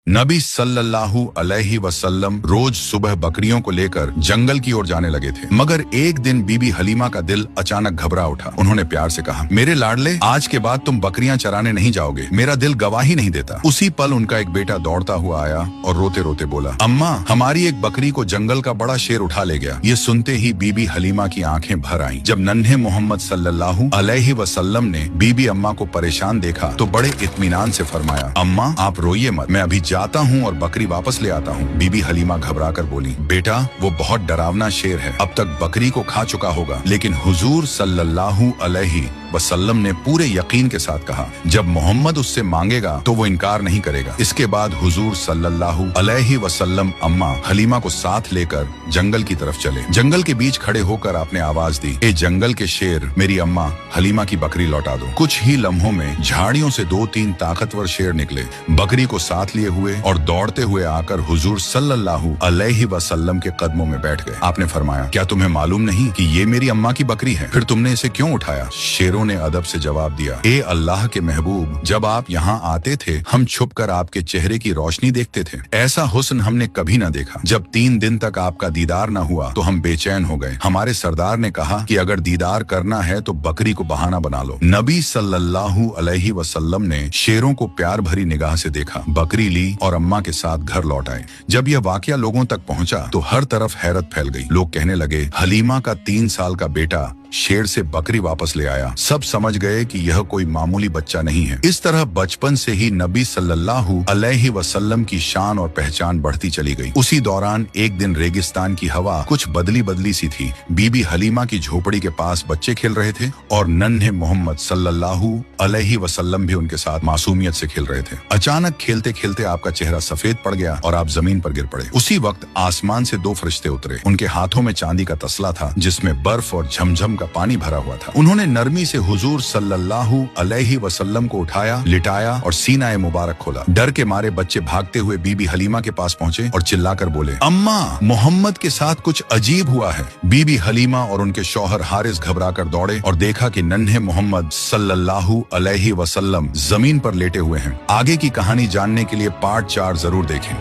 नबी सल्लल्लाहु अलैहि वसल्लम रोज सुबह बकरियों को लेकर जंगल की ओर जाने लगे थे, मगर एक दिन बीबी हलीमा का दिल अचानक घबरा उठा। उन्होंने प्यार से कहा, मेरे लाडले, आज के बाद तुम बकरियां चराने नहीं जाओगे, मेरा दिल गवाही नहीं देता। उसी पल उनका एक बेटा दौड़ता हुआ आया और रोते रोते बोला, अम्मा, हमारी एक बकरी को जंगल का बड़ा शेर उठा ले गया। ये सुनते ही बीबी हलीमा की आंखें भर आईं। जब नन्हे मोहम्मद सल्लल्लाहु अलैहि वसल्लम ने बीबी अम्मा को परेशान देखा तो बड़े इत्मीनान से फरमाया, अम्मा, आप रोइए मत, मैं अभी जाता हूँ और बकरी वापस ले आता हूँ। बीबी हलीमा घबराकर बोली, बेटा, वो बहुत डरावना शेर है, अब तक बकरी को खा चुका होगा। लेकिन हुजूर सल्लल्लाहु अलैहि वसल्लम ने पूरे यकीन के साथ कहा, जब मोहम्मद उससे मांगेगा तो वो इनकार नहीं करेगा। इसके बाद हुजूर सल्लल्लाहु अलैहि वसल्लम अम्मा हलीमा को साथ लेकर जंगल की तरफ चले। जंगल के बीच खड़े होकर आपने आवाज दी, ए जंगल के शेर, मेरी अम्मा हलीमा की बकरी लौटा दो। कुछ ही लम्हों में झाड़ियों से 2-3 ताकतवर शेर निकले, बकरी को साथ लिए हुए और दौड़ते हुए आकर हुजूर सल्लल्लाहु अलैहि वसल्लम के कदमों में बैठ गए। आपने फरमाया, क्या तुम्हें मालूम नहीं कि ये मेरी अम्मा की बकरी है? फिर तुमने इसे क्यों उठाया? शेरों ने अदब से जवाब दिया, ए अल्लाह के महबूब, जब आप यहाँ आते थे हम छुपकर आपके चेहरे की रोशनी देखते थे। ऐसा हुस्न हमने कभी न देखा। जब 3 दिन तक आपका दीदार न हुआ तो हम बेचैन हो गए। हमारे सरदार ने कहा कि अगर दीदार करना है तो बकरी को बहाना बना लो। नबी सल्लल्लाहु अलैहि वसल्लम ने शेरों को प्यार भरी निगाह से देखा, बकरी ली और अम्मा के साथ घर लौट आए। जब यह वाकया लोगों तक पहुंचा तो हर तरफ हैरत फैल गई। लोग कहने लगे, हलीमा का 3 साल का बेटा शेर से बकरी वापस ले आया। सब समझ गए कि यह कोई मामूली बच्चा नहीं है। इस तरह बचपन से ही नबी सल्लल्लाहु अलैहि वसल्लम की शान और पहचान बढ़ती चली गई। उसी दौरान एक दिन रेगिस्तान की हवा कुछ बदली बदली सी थी। बीबी हलीमा की झोपड़ी के पास बच्चे खेल रहे थे और नन्हे मोहम्मद सल्लल्लाहु अलैहि वसल्लम भी उनके साथ मासूमियत से खेल रहे थे। अचानक खेलते खेलते आपका चेहरा सफेद पड़ गया और आप जमीन पर गिर पड़े। उसी वक्त आसमान से 2 फरिश्ते उतरे। उनके हाथों में चांदी का तसला था जिसमें बर्फ और झमझम का पानी भरा हुआ था। उन्होंने नरमी से हुजूर सल्लल्लाहु अलैहि वसल्लम को उठाया, लिटाया और सीना मुबारक खोला। डर के मारे बच्चे भागते हुए बीबी हलीमा के पास पहुंचे और चिल्लाकर बोले, अम्मा, मोहम्मद के साथ कुछ अजीब हुआ है। बीबी हलीमा और उनके शौहर हारिस घबराकर दौड़े और देखा कि नन्हे मोहम्मद सल्लल्लाहु अलैहि वसल्लम जमीन पर लेटे हुए हैं। आगे की कहानी जानने के लिए पार्ट 4 जरूर देखें।